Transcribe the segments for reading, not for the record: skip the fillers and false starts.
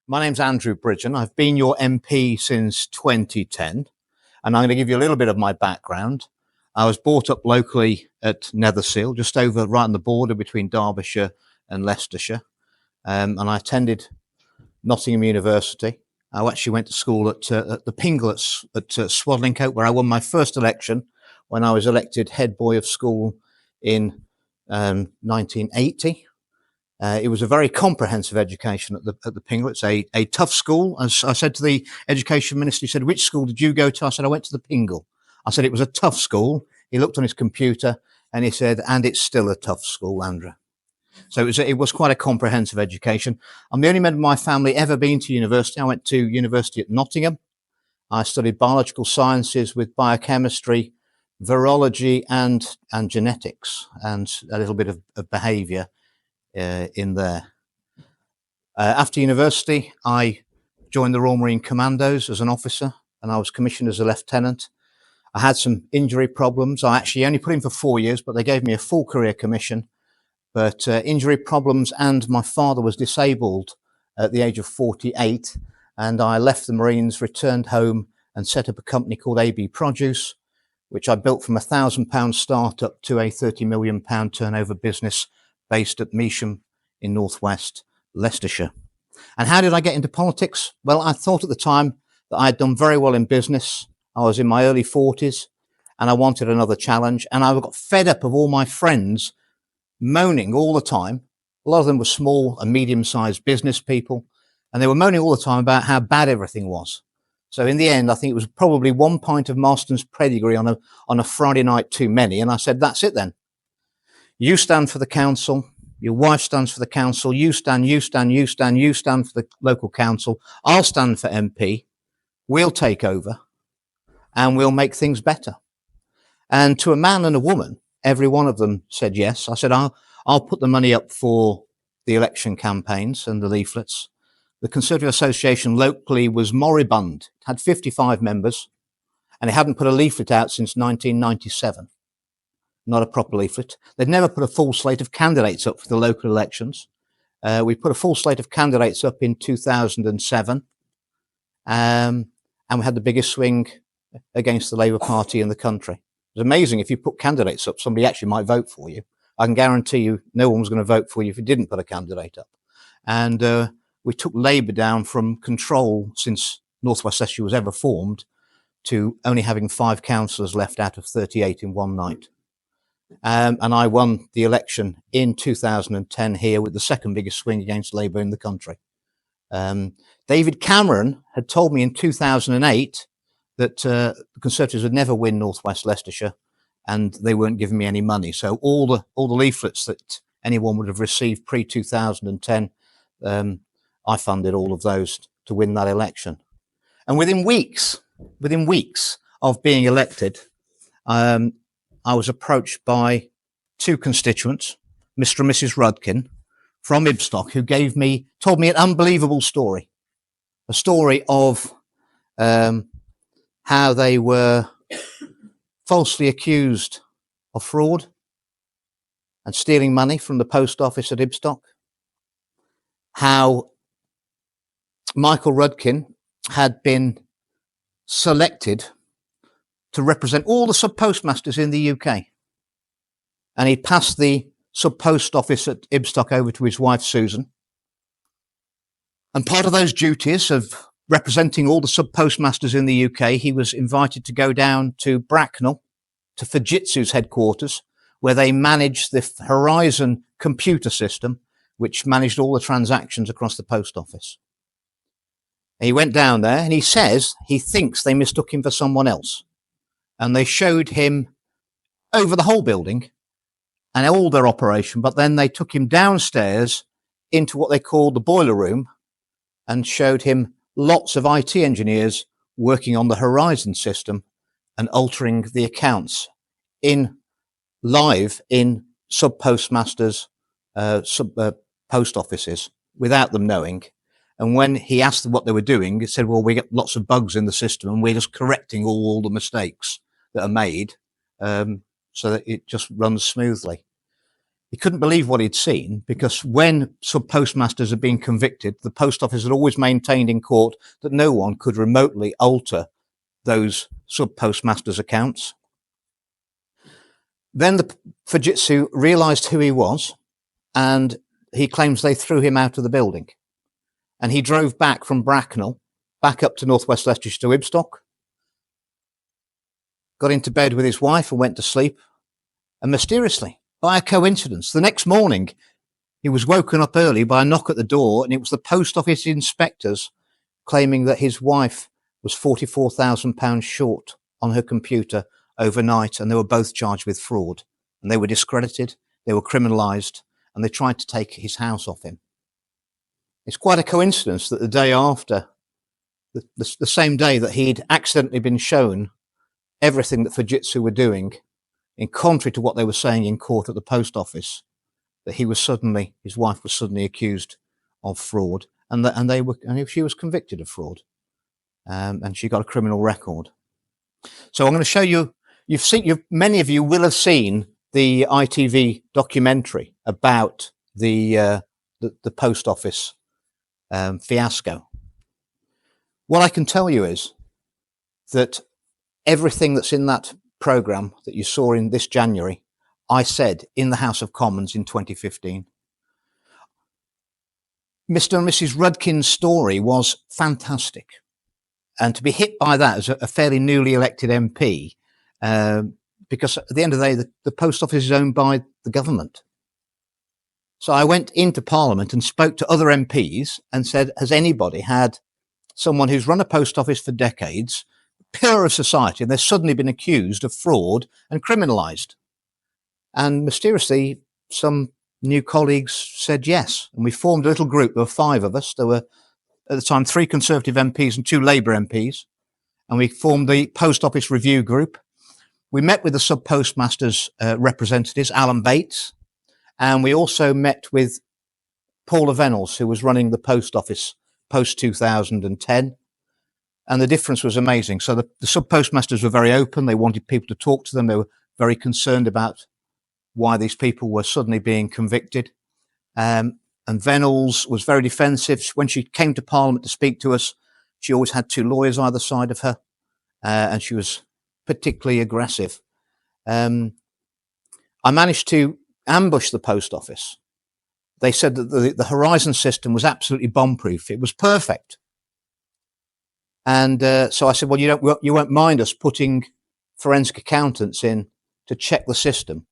My name's Andrew Bridgen. I've been your MP since 2010, and I'm going to give you a little bit of my background. I was brought up locally at Netherseal, just over right on the border between Derbyshire and Leicestershire, and I attended Nottingham University. I actually went to school at the Pingle at Swadlincote, where I won my first election when I was elected head boy of school in 1980. It was a very comprehensive education at the Pingle. It's a tough school. As I said to the education minister, he said, "Which school did you go to?" I said, "I went to the Pingle." I said, "It was a tough school." He looked on his computer and he said, "And it's still a tough school, Andrew." So it was quite a comprehensive education. I'm the only member of my family ever been to university. I went to university at Nottingham. I studied biological sciences with biochemistry, virology and genetics, and a little bit of behaviour in there. After university, I joined the Royal Marine Commandos as an officer, and I was commissioned as a lieutenant. I had some injury problems. I actually only put in for 4 years, but they gave me a full career commission. But injury problems, and my father was disabled at the age of 48, and I left the Marines, returned home, and set up a company called AB Produce, which I built from £1,000 startup to a £30 million turnover business based at Measham in northwest Leicestershire. And how did I get into politics? Well, I thought at the time that I had done very well in business. I was in my early 40s and I wanted another challenge. And I got fed up of all my friends moaning all the time. A lot of them were small and medium-sized business people, and they were moaning all the time about how bad everything was. So in the end, I think it was probably 1 pint of Marston's Pedigree on a Friday night too many. And I said, "That's it then. You stand for the council, your wife stands for the council, you stand for the local council, I'll stand for MP, we'll take over, and we'll make things better." And to a man and a woman, every one of them said yes. I said, I'll put the money up for the election campaigns and the leaflets. The Conservative Association locally was moribund. It had 55 members, and it hadn't put a leaflet out since 1997. Not a proper leaflet. They'd never put a full slate of candidates up for the local elections. We put a full slate of candidates up in 2007, and we had the biggest swing against the Labour Party in the country. It was amazing. If you put candidates up, somebody actually might vote for you. I can guarantee you no one was going to vote for you if you didn't put a candidate up. And we took Labour down from control since North West Leicestershire was ever formed to only having 5 councillors left out of 38 in one night. And I won the election in 2010 here with the second biggest swing against Labour in the country. David Cameron had told me in 2008 that the Conservatives would never win North West Leicestershire, and they weren't giving me any money. So all the leaflets that anyone would have received pre-2010, I funded all of those to win that election. And within weeks of being elected, I was approached by 2 constituents, Mr. and Mrs. Rudkin from Ibstock, who told me an unbelievable story. A story of how they were falsely accused of fraud and stealing money from the post office at Ibstock. How Michael Rudkin had been selected to represent all the sub-postmasters in the UK. And he passed the sub-post office at Ibstock over to his wife, Susan. And part of those duties of representing all the sub-postmasters in the UK, he was invited to go down to Bracknell, to Fujitsu's headquarters, where they managed the Horizon computer system, which managed all the transactions across the post office. He went down there and he says he thinks they mistook him for someone else. And they showed him over the whole building and all their operation, but then they took him downstairs into what they called the boiler room and showed him lots of IT engineers working on the Horizon system and altering the accounts live in sub-postmasters, post offices without them knowing. And when he asked them what they were doing, he said, "Well, we get lots of bugs in the system and we're just correcting all the mistakes that are made so that it just runs smoothly." He couldn't believe what he'd seen, because when sub-postmasters had been convicted, the post office had always maintained in court that no one could remotely alter those sub-postmasters' accounts. Then the Fujitsu realized who he was, and he claims they threw him out of the building. And he drove back from Bracknell, back up to Northwest Leicestershire to Ibstock, got into bed with his wife and went to sleep. And mysteriously, by a coincidence, the next morning, he was woken up early by a knock at the door, and it was the post office inspectors claiming that his wife was £44,000 short on her computer overnight, and they were both charged with fraud. And they were discredited, they were criminalised, and they tried to take his house off him. It's quite a coincidence that the day after, the same day that he'd accidentally been shown everything that Fujitsu were doing, in contrary to what they were saying in court at the post office, that his wife was suddenly accused of fraud, and she was convicted of fraud, and she got a criminal record. So I'm going to show you. Many of you will have seen the ITV documentary about the post office fiasco. What I can tell you is that everything that's in that programme that you saw in this January, I said in the House of Commons in 2015. Mr. and Mrs. Rudkin's story was fantastic. And to be hit by that as a fairly newly elected MP, because at the end of the day, the post office is owned by the government. So I went into Parliament and spoke to other MPs and said, has anybody had someone who's run a post office for decades, pillar of society, and they've suddenly been accused of fraud and criminalised? And mysteriously, some new colleagues said yes. And we formed a little group. There were 5 of us. There were, at the time, 3 Conservative MPs and 2 Labour MPs. And we formed the Post Office Review Group. We met with the sub-postmasters representatives, Alan Bates, and we also met with Paula Venables, who was running the post office post-2010. And the difference was amazing. So the sub-postmasters were very open. They wanted people to talk to them. They were very concerned about why these people were suddenly being convicted. And Venables was very defensive. When she came to Parliament to speak to us, she always had 2 lawyers either side of her, and she was particularly aggressive. I managed to ambush the post office. They said that the Horizon system was absolutely bomb-proof. It was perfect. And so I said, well, you won't mind us putting forensic accountants in to check the system.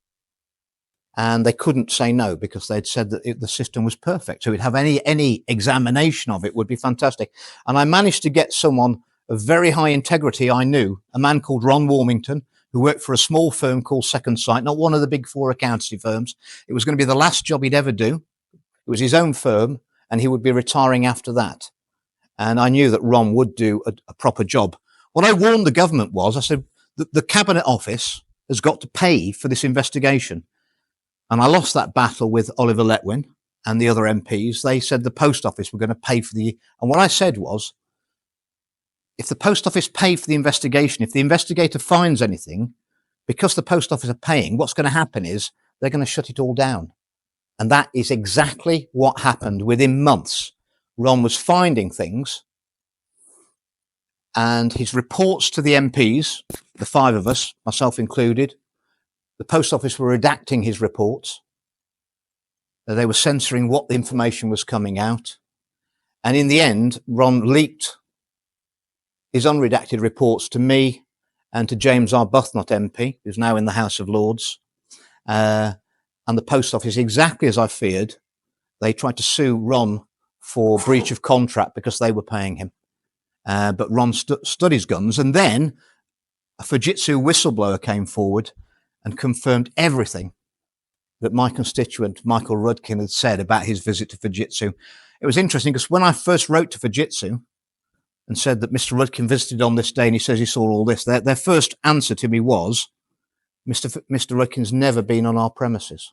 And they couldn't say no, because they'd said that the system was perfect. So we'd have any examination of it would be fantastic. And I managed to get someone of very high integrity I knew, a man called Ron Warmington, who worked for a small firm called Second Sight, not one of the big 4 accountancy firms. It was going to be the last job he'd ever do. It was his own firm, and he would be retiring after that. And I knew that Ron would do a proper job. What I warned the government was, I said, the Cabinet Office has got to pay for this investigation. And I lost that battle with Oliver Letwin and the other MPs. They said the Post Office were going to pay for and what I said was, if the Post Office pay for the investigation, if the investigator finds anything, because the Post Office are paying, what's going to happen is they're going to shut it all down. And that is exactly what happened within months. Ron was finding things, and his reports to the MPs, the 5 of us, myself included, the Post Office were redacting his reports. They were censoring what the information was coming out. And in the end, Ron leaked his unredacted reports to me and to James Arbuthnot MP, who's now in the House of Lords. And the Post Office, exactly as I feared, they tried to sue Ron for breach of contract because they were paying him. But Ron stood his guns. And then a Fujitsu whistleblower came forward and confirmed everything that my constituent, Michael Rudkin, had said about his visit to Fujitsu. It was interesting because when I first wrote to Fujitsu and said that Mr. Rudkin visited on this day and he says he saw all this, their first answer to me was, Mr. Rudkin's never been on our premises.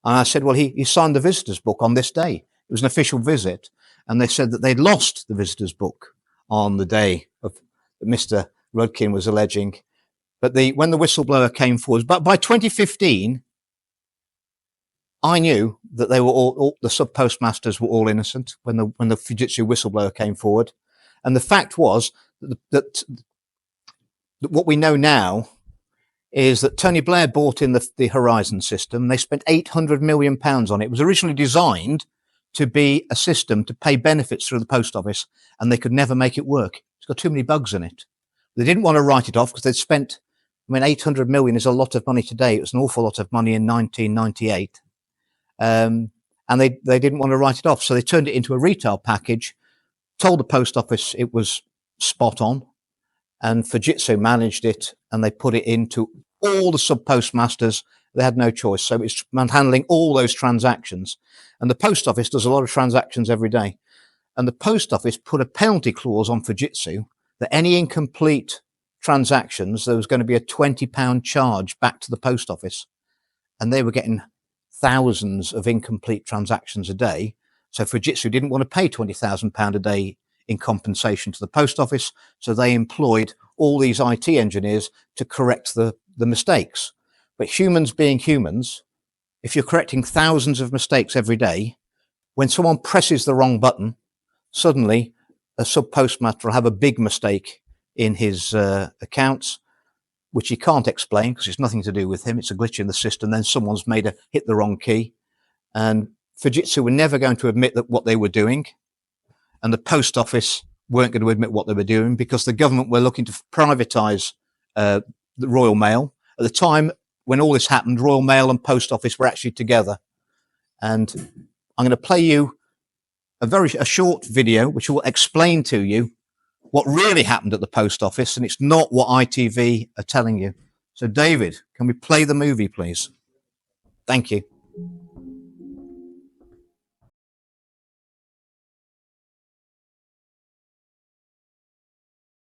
And I said, well, he signed the visitor's book on this day. It was an official visit. And they said that they'd lost the visitor's book on the day of that Mr. Rudkin was alleging. But when the whistleblower came forward, but by 2015, I knew that they were all the sub postmasters were all innocent when the Fujitsu whistleblower came forward, and the fact was that what we know now is that Tony Blair bought in the Horizon system. They spent £800 million on it. It was originally designed to be a system to pay benefits through the post office, and they could never make it work. It's got too many bugs in it. They didn't want to write it off because they'd spent, I mean, 800 million is a lot of money today. It was an awful lot of money in 1998. And they didn't want to write it off. So they turned it into a retail package, told the post office it was spot on, and Fujitsu managed it, and they put it into all the sub postmasters. They had no choice. So it's handling all those transactions. And the post office does a lot of transactions every day. And the post office put a penalty clause on Fujitsu that any incomplete transactions, there was going to be a £20 charge back to the post office. And they were getting thousands of incomplete transactions a day. So Fujitsu didn't want to pay £20,000 a day in compensation to the post office. So they employed all these IT engineers to correct the mistakes. But humans being humans, if you're correcting thousands of mistakes every day, when someone presses the wrong button, suddenly a sub postmaster will have a big mistake in his accounts, which he can't explain because it's nothing to do with him. It's a glitch in the system. Then someone's hit the wrong key. And Fujitsu were never going to admit that what they were doing. And the post office weren't going to admit what they were doing because the government were looking to privatize the Royal Mail. At the time when all this happened, Royal Mail and post office were actually together. And I'm going to play you a short video which will explain to you what really happened at the post office, and it's not what ITV are telling you. So, David, can we play the movie, please? Thank you.